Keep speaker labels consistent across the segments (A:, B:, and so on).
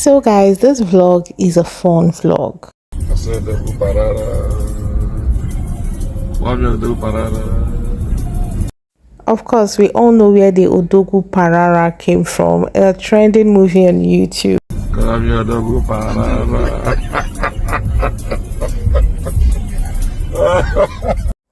A: So guys, this vlog is a fun vlog. Of course, we all know where the Odogu Parara came from, a trending movie on YouTube.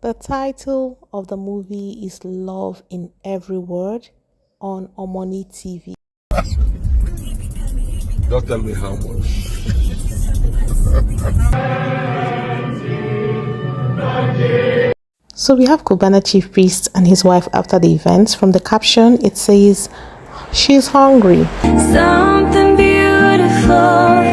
A: The title of the movie is Love in Every Word on Omoni TV.
B: Don't tell me how much.
A: So we have Cubana Chiefpriest and his wife after the event. From the caption, it says, "She's hungry."
C: Something beautiful.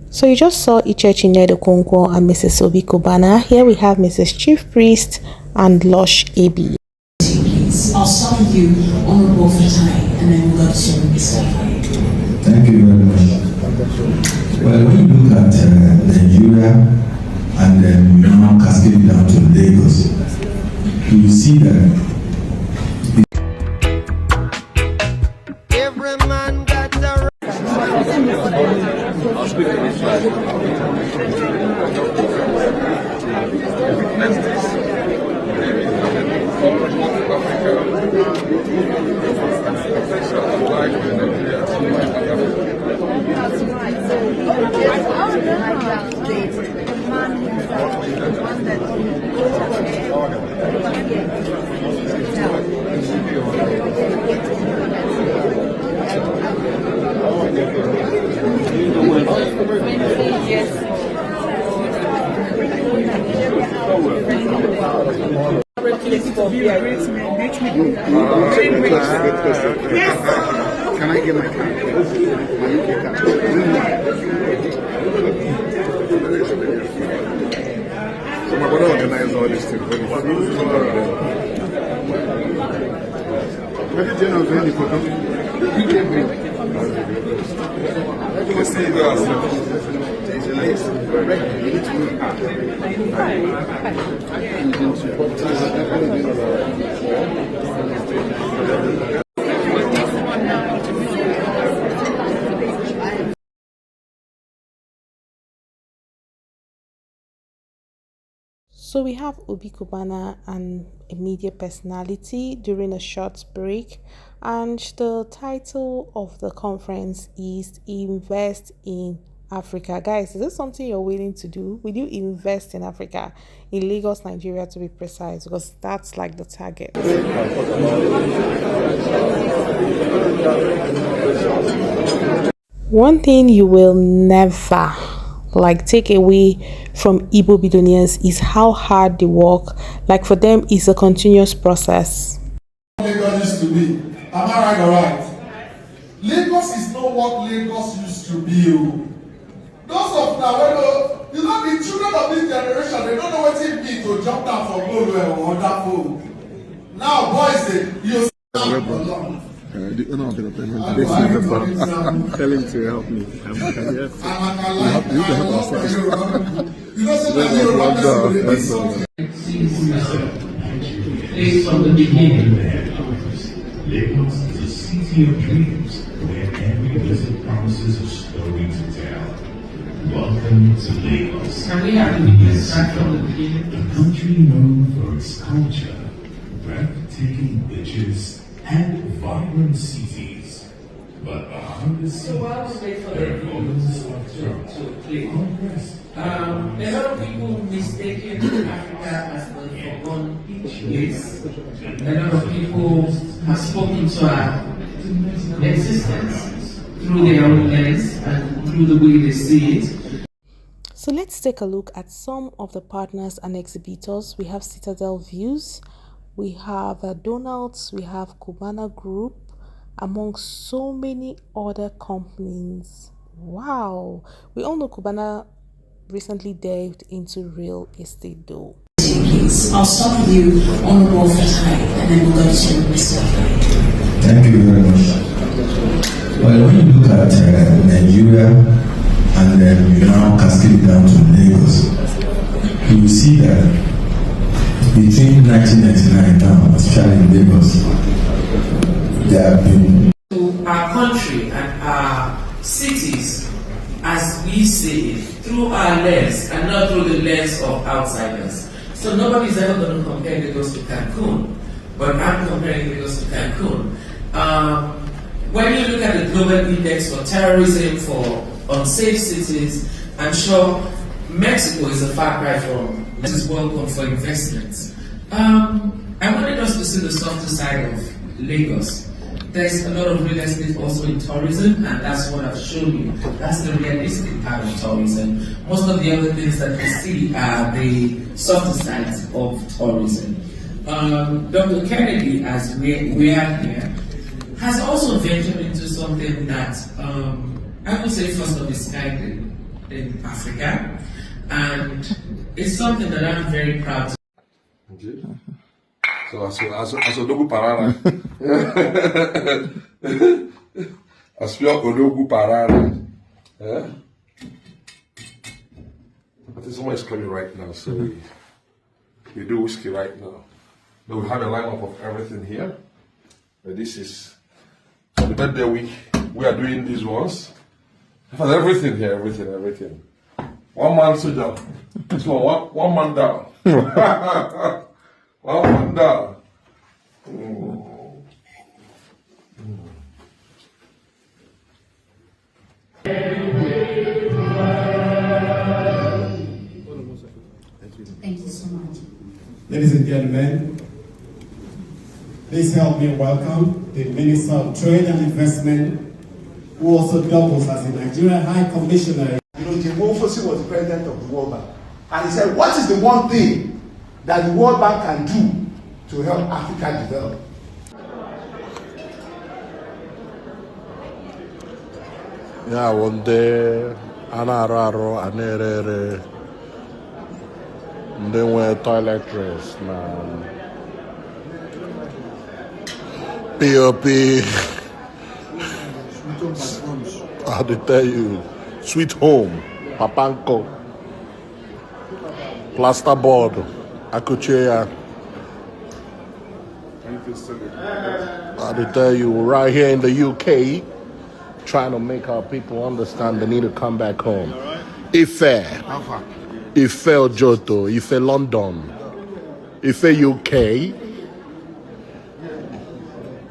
A: So you just saw Ichechinye Okonkwo and Mrs. Obi Cubana. Here we have Mrs. Chiefpriest and Lush AB.
D: I'll start with you, Honorable Fatai, and then we'll go to Mr.
E: Thank you very much. Well, when you look at Nigeria and then you now cascade down to Lagos, you see that
F: every man got a
B: Can I get my card? So my brother organized all this thing. What did you know? Any photo? Let's see you guys.
A: So we have Obi Cubana and a media personality during a short break, and the title of the conference is Invest in Africa. Guys, is this something you're willing to do? Will you invest in Africa, in Lagos, Nigeria to be precise, because that's like the target? One thing you will never take away from Igbo billionaires is how hard they work. Like for them, it's a continuous process.
G: Lagos used to be. Am I right or right? Lagos is not what Lagos used to be. Those of now, the children of this generation, they don't know what it means to jump down from Olu or other food. Now, boys, you
B: The owner of the payment, I'm telling to help me. You can help ourselves.
D: From the beginning.
H: Lagos is a city of dreams where every visit promises a story to tell. Welcome to Lagos.
D: Can we have the start from the beginning?
H: A country known for its culture, breathtaking beaches, and vibrant cities. But behind the scenes, there are moments of progress.
D: A lot of people mistaken Africa as the forgotten place. A lot of people have spoken to our existence through their own lens and through the way they see it.
A: So let's take a look at some of the partners and exhibitors. We have Citadel Views, we have Donald's, we have Cubana Group, among so many other companies. Wow, we all know Cubana recently delved into real estate though.
D: Please, I'll start with you, Honorable Fatai, and then we'll go to Mr.
E: thank you very much. Well, when you look at Nigeria and then you now cascade down to Lagos, you see that between 1999 now, especially in Lagos, there have been
D: to our country and our cities as we see it through our lens and not through the lens of outsiders. So nobody's ever going to compare Lagos to Cancun, but I'm comparing Lagos to Cancun. When you look at the global index for terrorism, for unsafe cities, I'm sure Mexico is a far cry from this is welcome for investments. I wanted us to see the softer side of Lagos. There's a lot of real estate also in tourism, and that's what I've shown you. That's the realistic part of tourism. Most of the other things that we see are the softer sides of tourism. Dr. Kennedy, as we are here, has also ventured into something that I would say first of its kind in Africa, and it's something that I'm very proud to.
F: Okay. So as Odogu Parara. As Odogu Parara. Yeah? I think someone is coming right now, so we do whiskey right now. But we have a lineup of everything here. But this is for the birthday week. We are doing these ones. For everything here, everything. One man soldier. This one man down. One man down.
I: Thank you so much.
J: Ladies and gentlemen, please help me welcome the Minister of Trade and Investment, who also doubles as the Nigerian High Commissioner.
K: You know, Jim Wolfossi was the president of the World Bank. And he said, what is the one thing that the World Bank can do to help Africa develop?
L: Yeah, one day, anararo, anerere, they wear toiletries, man. POP. I did tell you, Sweet Home, Papanko, Plasterboard, Akuchea. I did tell you, right here in the UK, trying to make our people understand they need to come back home. Ife, Ife Ojoto, Ife London, Ife UK.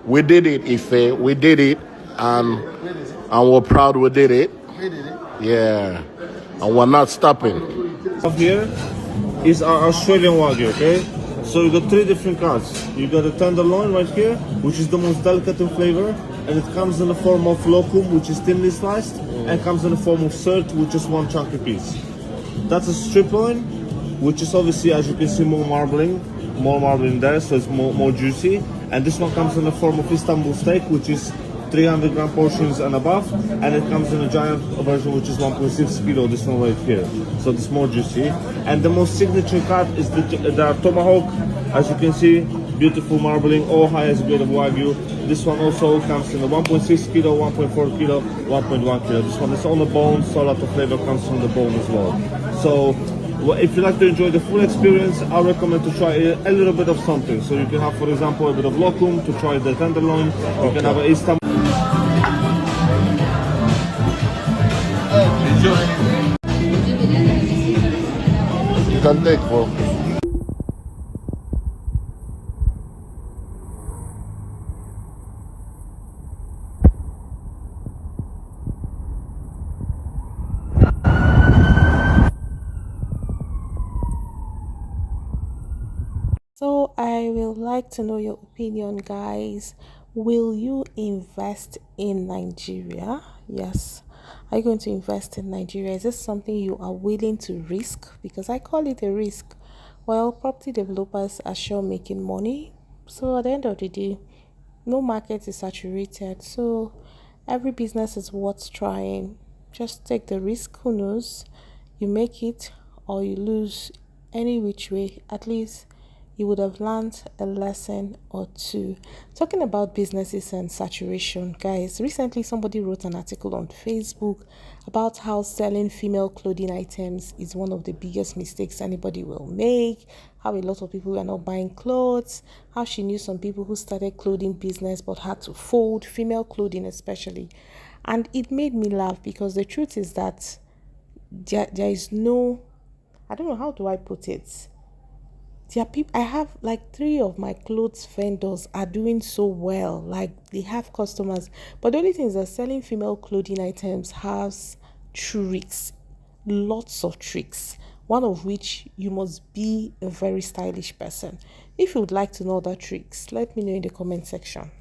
L: We did it, Ife. We did it, and we're proud we did it. Yeah, and we're not stopping.
M: Up here is our Australian Wagyu, okay? So you got three different cuts. You got a tenderloin right here, which is the most delicate in flavor, and it comes in the form of locum, which is thinly sliced, and comes in the form of cert, which is one chunky piece. That's a strip loin, which is obviously, as you can see, more marbling there, so it's more juicy. And this one comes in the form of Istanbul steak, which is 300 gram portions and above, and it comes in a giant version, which is 1.6 kilo, this one right here. So it's more juicy. And the most signature cut is the tomahawk, as you can see, beautiful marbling, all highest grade of Wagyu. This one also comes in a 1.6 kilo, 1.4 kilo, 1.1 kilo. This one is on the bone, so a lot of flavor comes from the bone as well. So if you like to enjoy the full experience, I recommend to try a little bit of something. So you can have, for example, a bit of locum to try the tenderloin. You can have a Istanbul.
L: You can take, bro.
A: So I will like to know your opinion, guys. Will you invest in Nigeria? Yes. Are you going to invest in Nigeria? Is this something you are willing to risk? Because I call it a risk. Well, property developers are sure making money. So at the end of the day, no market is saturated. So every business is worth trying. Just take the risk. Who knows? You make it or you lose. Any which way, at least he would have learned a lesson or two. Talking about businesses and saturation, guys, recently somebody wrote an article on Facebook about how selling female clothing items is one of the biggest mistakes anybody will make, how a lot of people are not buying clothes, how she knew some people who started clothing business but had to fold, female clothing especially. And it made me laugh because the truth is that there is no, I don't know, how do I put it? There are people, I have like 3 of my clothes vendors are doing so well, like they have customers, but the only thing is that selling female clothing items has tricks, lots of tricks, one of which you must be a very stylish person. If you would like to know the tricks, let me know in the comment section.